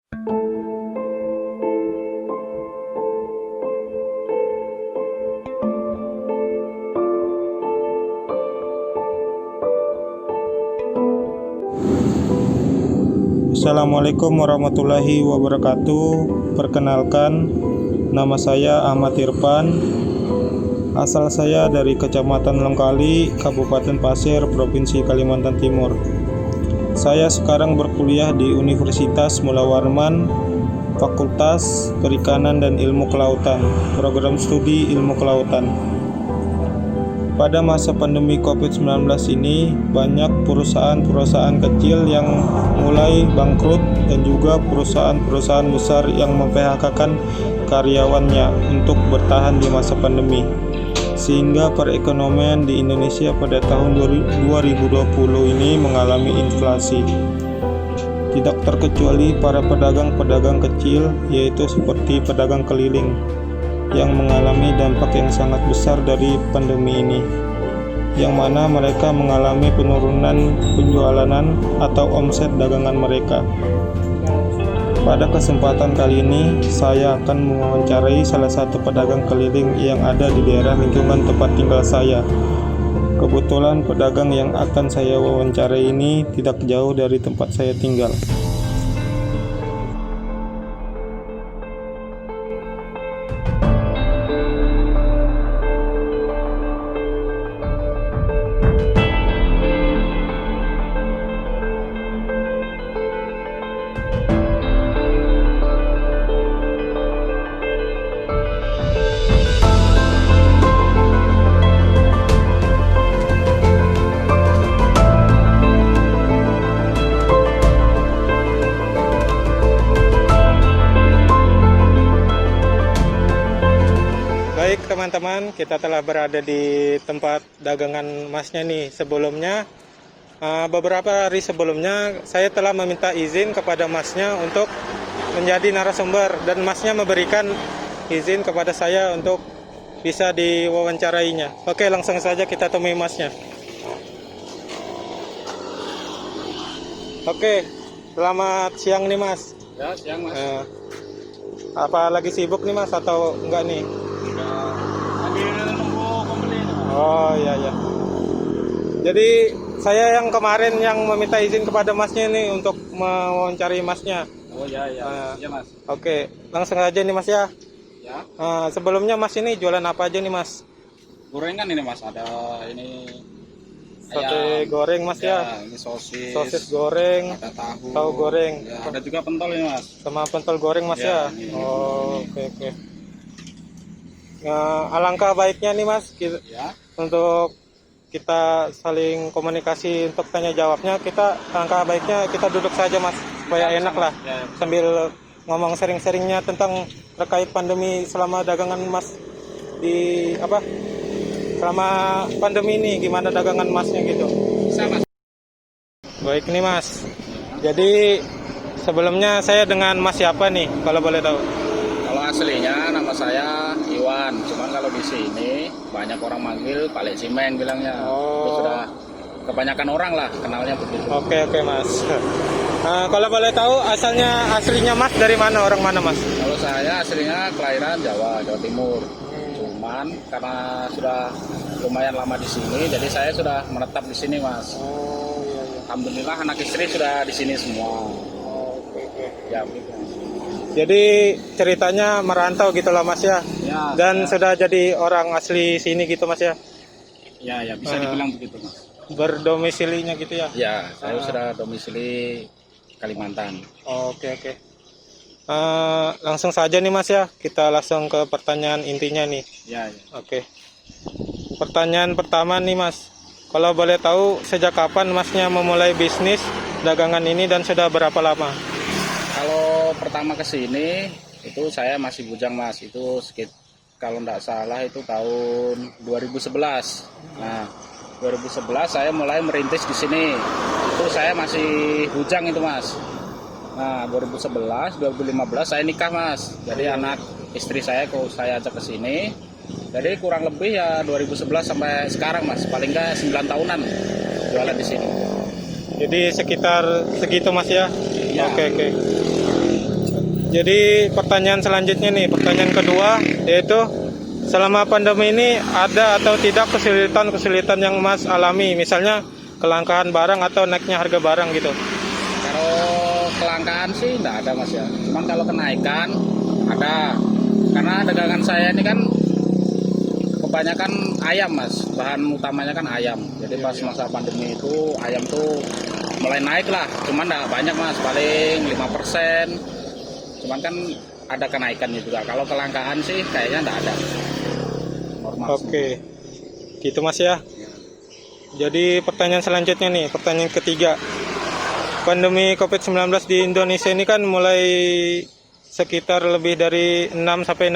Assalamualaikum warahmatullahi wabarakatuh. Perkenalkan, nama saya Ahmad Irfan. Asal saya dari Kecamatan Lengkali, Kabupaten Pasir, Provinsi Kalimantan Timur. Saya sekarang berkuliah di Universitas Mula Warman, Fakultas Perikanan dan Ilmu Kelautan, program studi Ilmu Kelautan. Pada masa pandemi COVID-19 ini, banyak perusahaan-perusahaan kecil yang mulai bangkrut dan juga perusahaan-perusahaan besar yang mem-PHK-kan karyawannya untuk bertahan di masa pandemi. Sehingga perekonomian di Indonesia pada tahun 2020 ini mengalami inflasi. Tidak terkecuali para pedagang-pedagang kecil, yaitu seperti pedagang keliling, yang mengalami dampak yang sangat besar dari pandemi ini, yang mana mereka mengalami penurunan penjualan atau omset dagangan mereka. Pada kesempatan kali ini, saya akan mewawancarai salah satu pedagang keliling yang ada di daerah lingkungan tempat tinggal saya. Kebetulan pedagang yang akan saya wawancarai ini tidak jauh dari tempat saya tinggal. Baik teman-teman, kita telah berada di tempat dagangan masnya nih. Sebelumnya, beberapa hari sebelumnya saya telah meminta izin kepada masnya untuk menjadi narasumber, dan masnya memberikan izin kepada saya untuk bisa diwawancarainya. Oke, langsung saja kita temui masnya. Oke, selamat siang nih mas. Ya, siang mas. Apa lagi sibuk nih mas atau enggak nih? Lagi nunggu pembeli. Oh iya ya. Jadi saya yang kemarin yang meminta izin kepada masnya nih untuk mewawancari masnya. Oh iya iya. Iya mas. Oke, langsung aja nih mas ya. Ya. Sebelumnya mas ini jualan apa aja nih mas? Gorengan ini mas. Ada ini Sate ayam goreng mas ya. Ini sosis. Sosis goreng. Ada tahu. Tahu goreng. Ya, ada juga pentol ini mas. Sama pentol goreng mas ya. Ini. Oh oke. Alangkah baiknya nih mas Ya. untuk kita saling komunikasi untuk tanya jawabnya. Alangkah baiknya kita duduk saja mas supaya enak lah, Ya. sambil ngomong sharing-sharingnya tentang terkait pandemi selama dagangan mas di selama pandemi ini, gimana dagangan masnya gitu. Bisa mas. Baik nih mas, jadi sebelumnya saya dengan mas siapa nih kalau boleh tahu? Kalau aslinya nama saya Iwan. Cuman kalau di sini banyak orang manggil Pak Cimen bilangnya. Oh. Itu sudah kebanyakan orang lah kenalnya begitu. Oke mas. Kalau boleh tahu aslinya mas dari mana, orang mana mas? Kalau saya aslinya kelahiran Jawa Timur. Cuman karena sudah lumayan lama di sini, jadi saya sudah menetap di sini mas. Oh iya. Alhamdulillah anak istri sudah di sini semua. Oke. Ya begitu. Jadi ceritanya merantau gitu lah mas ya. Ya. Dan sudah jadi orang asli sini gitu mas ya. Ya bisa dibilang begitu mas. Berdomisilinya gitu ya. Ya, saya sudah domisili Kalimantan. Oke. Langsung saja nih mas ya, kita langsung ke pertanyaan intinya nih. Ya. Oke. Pertanyaan pertama nih mas, kalau boleh tahu sejak kapan masnya memulai bisnis dagangan ini dan sudah berapa lama? Kalau pertama ke sini itu saya masih bujang mas, itu kalau tidak salah itu tahun 2011. Nah, 2011 saya mulai merintis di sini. Itu saya masih bujang itu mas. Nah, 2011, 2015 saya nikah mas. Jadi anak istri saya saya ajak ke sini. Jadi kurang lebih ya 2011 sampai sekarang mas, paling nggak 9 tahunan jualan di sini. Jadi sekitar segitu mas ya? Ya. Oke. Jadi pertanyaan selanjutnya nih, pertanyaan kedua yaitu selama pandemi ini ada atau tidak kesulitan-kesulitan yang Mas alami, misalnya kelangkaan barang atau naiknya harga barang gitu. Kalau kelangkaan sih enggak ada Mas ya. Cuman kalau kenaikan ada. Karena dagangan saya ini kan kebanyakan ayam Mas. Bahan utamanya kan ayam. Jadi pas masa pandemi itu ayam tuh mulai naik lah. Cuman enggak banyak Mas, paling 5%. Cuman kan ada kenaikannya juga. Kalau kelangkaan sih kayaknya enggak ada. Normal. Oke. Gitu Mas ya. Jadi pertanyaan selanjutnya nih, pertanyaan ketiga. Pandemi COVID-19 di Indonesia ini kan mulai sekitar lebih dari 6 sampai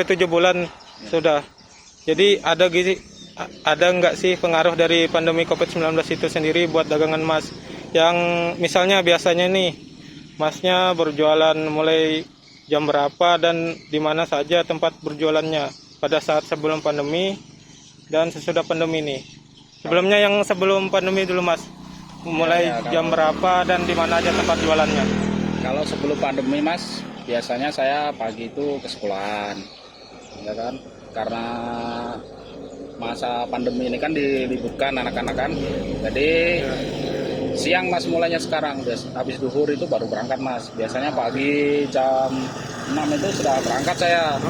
7 bulan sudah. Jadi ada nggak sih pengaruh dari pandemi COVID-19 itu sendiri buat dagangan Mas? Yang misalnya biasanya nih Masnya berjualan mulai jam berapa dan di mana saja tempat berjualannya pada saat sebelum pandemi dan sesudah pandemi nih. Sebelumnya yang sebelum pandemi dulu Mas, mulai jam berapa dan di mana aja tempat jualannya? Kalau sebelum pandemi Mas, biasanya saya pagi itu ke sekolahan, ya kan? Karena masa pandemi ini kan diliburkan anak-anak kan, jadi siang Mas mulainya sekarang. Habis duhur itu baru berangkat Mas. Biasanya pagi jam 6 itu sudah berangkat saya.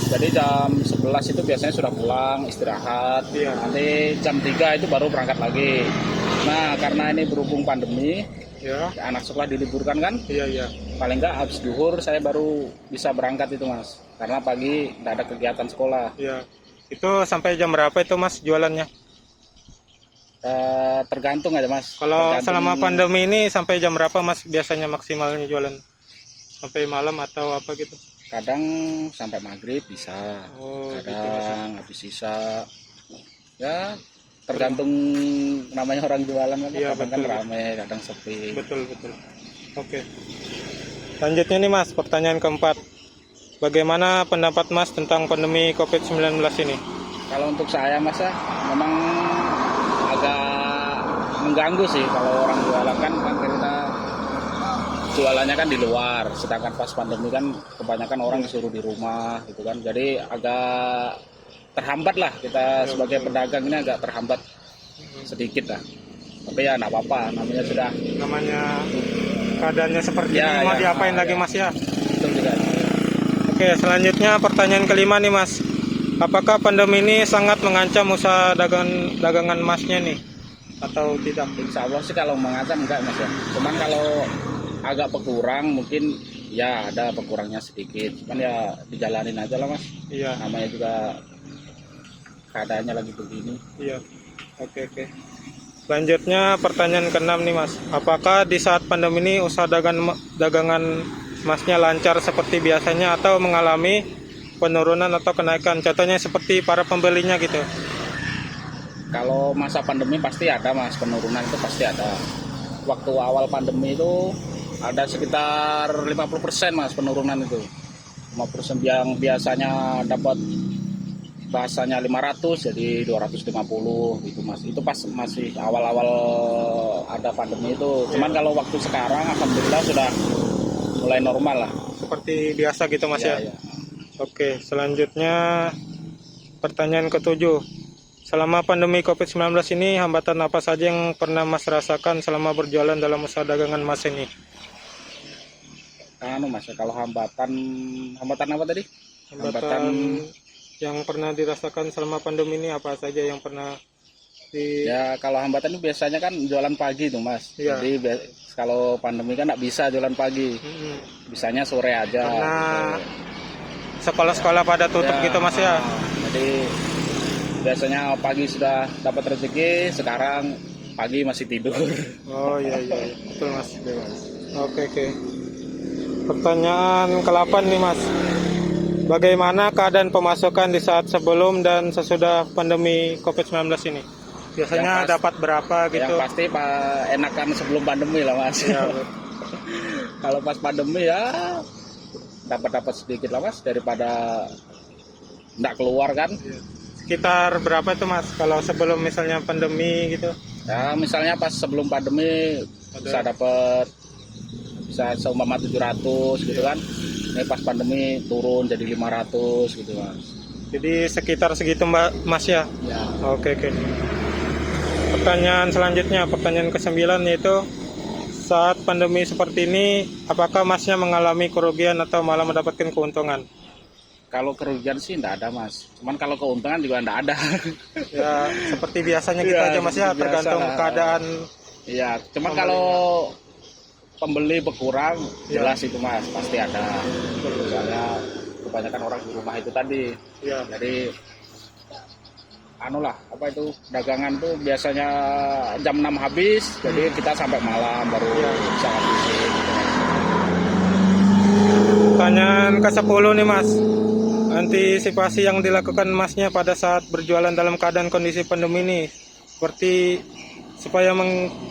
Jadi jam 11 itu biasanya sudah pulang, istirahat. Nanti jam 3 itu baru berangkat lagi. Nah, karena ini berhubung pandemi, anak sekolah diliburkan kan? Paling nggak habis duhur saya baru bisa berangkat itu Mas. Karena pagi nggak ada kegiatan sekolah. Itu sampai jam berapa itu Mas jualannya? Tergantung aja Mas. Kalau selama pandemi ini sampai jam berapa Mas biasanya maksimalnya jualan? Sampai malam atau apa gitu? Kadang sampai maghrib bisa, kadang habis sisa. Ya tergantung namanya orang jualan kan. Kadang kan ramai, kadang sepi. Betul. Oke. Selanjutnya nih Mas, pertanyaan keempat. Bagaimana pendapat Mas tentang pandemi COVID-19 ini? Kalau untuk saya Mas ya, memang agak mengganggu sih kalau orang jualan kan kita jualannya kan di luar, sedangkan pas pandemi kan kebanyakan orang disuruh di rumah gitu kan, jadi agak terhambat lah kita sebagai pedagang ini agak terhambat sedikit lah, tapi ya nggak apa-apa, namanya keadaannya seperti ini mau diapain lagi Mas ya. Betul juga. Oke, selanjutnya pertanyaan kelima nih Mas, apakah pandemi ini sangat mengancam usaha dagangan Masnya nih atau tidak? Insya Allah sih kalau mengancam enggak Mas ya, cuman kalau agak berkurang mungkin ya ada berkurangnya sedikit, cuman ya dijalanin aja lah Mas. Namanya juga keadaannya lagi begini. Oke. Selanjutnya pertanyaan keenam nih Mas, apakah di saat pandemi ini usaha dagangan Masnya lancar seperti biasanya atau mengalami penurunan atau kenaikan, contohnya seperti para pembelinya gitu? Kalau masa pandemi pasti ada Mas, penurunan itu pasti ada. Waktu awal pandemi itu ada sekitar 50% Mas penurunan itu. 50% yang biasanya dapat bahasanya 500 jadi 250 gitu Mas. Itu pas masih awal-awal ada pandemi itu. Cuman kalau waktu sekarang alhamdulillah sudah mulai normal lah. Seperti biasa gitu Mas ya? Oke, selanjutnya pertanyaan ketujuh. Selama pandemi COVID-19 ini, hambatan apa saja yang pernah Mas rasakan selama berjualan dalam usaha dagangan Mas ini? Mas, kalau hambatan apa tadi? Hambatan yang pernah dirasakan selama pandemi ini apa saja yang pernah Ya kalau hambatan itu biasanya kan jualan pagi tuh Mas. Jadi kalau pandemi kan nggak bisa jualan pagi. Bisanya sore aja. Karena sekolah-sekolah pada tutup gitu Mas ya. Jadi biasanya pagi sudah dapat rezeki, sekarang pagi masih tidur. Oh iya, betul Mas. Oke. Pertanyaan ke-8 nih Mas. Bagaimana keadaan pemasukan di saat sebelum dan sesudah pandemi COVID-19 ini? Biasanya dapat berapa gitu? Yang pasti enakan sebelum pandemi lah Mas. Kalau pas pandemi ya dapat sedikit lah Mas, daripada nggak keluar kan. Sekitar berapa itu Mas kalau sebelum misalnya pandemi gitu? Ya misalnya pas sebelum pandemi bisa dapat bisa seumpama 700 gitu kan. Ini pas pandemi turun jadi 500 gitu Mas. Jadi sekitar segitu Mas ya. Ya. Oke. Pertanyaan selanjutnya, pertanyaan ke-9, yaitu saat pandemi seperti ini, apakah Masnya mengalami kerugian atau malah mendapatkan keuntungan? Kalau kerugian sih enggak ada Mas, cuman kalau keuntungan juga enggak ada. Ya seperti biasanya gitu aja Mas ya, tergantung keadaan. Iya, cuman kalau pembeli berkurang jelas itu Mas, pasti ada. Misalnya kebanyakan orang di rumah itu tadi. Ya. Jadi dagangan tuh biasanya jam 6 habis, jadi kita sampai malam baru bisa habisin. Pertanyaan ke-10 nih Mas. Antisipasi yang dilakukan Masnya pada saat berjualan dalam keadaan kondisi pandemi ini, seperti supaya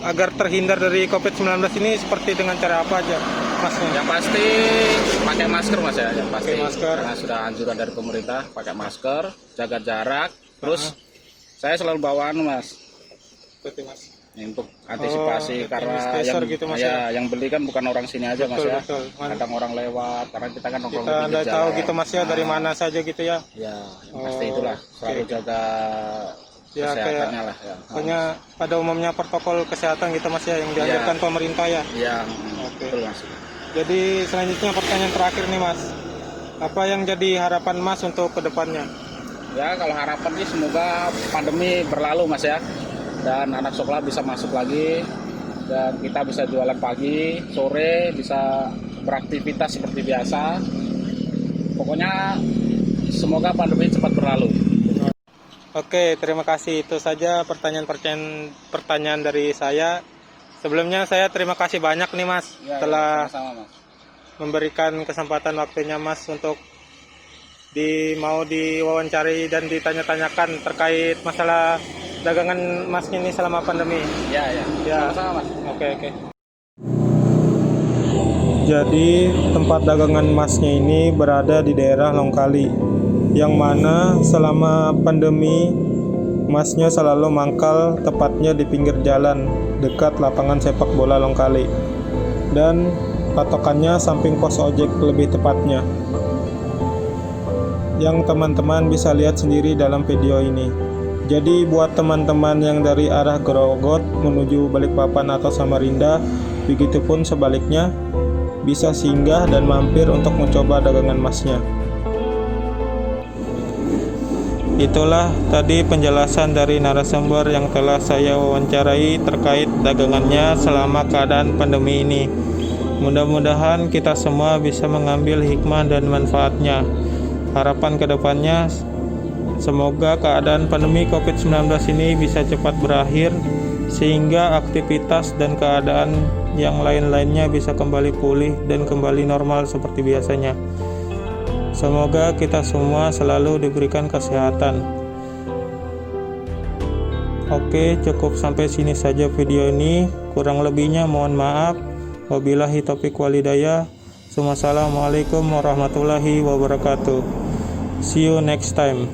agar terhindar dari COVID-19 ini, seperti dengan cara apa aja Masnya? Yang pasti pakai masker Mas ya, yang pasti. Pakai masker. Karena sudah anjuran dari pemerintah pakai masker, jaga jarak, terus saya selalu bawa Mas. Seperti Mas. Untuk antisipasi karena gitu, Mas, yang beli kan bukan orang sini aja Mas ya. Betul. Kadang orang lewat, karena kita kan nongkrong Kita di tahu gitu Mas ya, dari mana saja gitu ya. Ya, yang pasti itulah selalu jaga Ya, kesehatannya lah ya. Pokoknya pada umumnya protokol kesehatan gitu Mas ya, yang dianjurkan pemerintah ya. Iya, Oke. betul Mas. Jadi selanjutnya pertanyaan terakhir nih Mas. Apa yang jadi harapan Mas untuk kedepannya? Ya, kalau harapan sih semoga pandemi berlalu Mas ya. Dan anak sekolah bisa masuk lagi, dan kita bisa jualan pagi, sore, bisa beraktivitas seperti biasa. Pokoknya semoga pandemi cepat berlalu. Oke, terima kasih. Itu saja pertanyaan dari saya. Sebelumnya saya terima kasih banyak nih Mas, telah sama-sama, Mas. memberikan kesempatan waktunya Mas untuk mau diwawancari dan ditanya-tanyakan terkait masalah dagangan Masnya ini selama pandemi. Ya. Sama-sama Mas. Oke. Jadi tempat dagangan Masnya ini berada di daerah Longkali, yang mana selama pandemi Masnya selalu mangkal tepatnya di pinggir jalan dekat lapangan sepak bola Longkali, dan patokannya samping pos ojek lebih tepatnya, yang teman-teman bisa lihat sendiri dalam video ini. Jadi buat teman-teman yang dari arah Grogol menuju Balikpapan atau Samarinda, begitupun sebaliknya, bisa singgah dan mampir untuk mencoba dagangan Masnya. Itulah tadi penjelasan dari narasumber yang telah saya wawancarai terkait dagangannya selama keadaan pandemi ini. Mudah-mudahan kita semua bisa mengambil hikmah dan manfaatnya. Harapan kedepannya, semoga keadaan pandemi COVID-19 ini bisa cepat berakhir, sehingga aktivitas dan keadaan yang lain-lainnya bisa kembali pulih dan kembali normal seperti biasanya. Semoga kita semua selalu diberikan kesehatan. Oke, cukup sampai sini saja video ini. Kurang lebihnya mohon maaf. Wabillahi taufiq walhidayah. Wassalamualaikum warahmatullahi wabarakatuh. See you next time.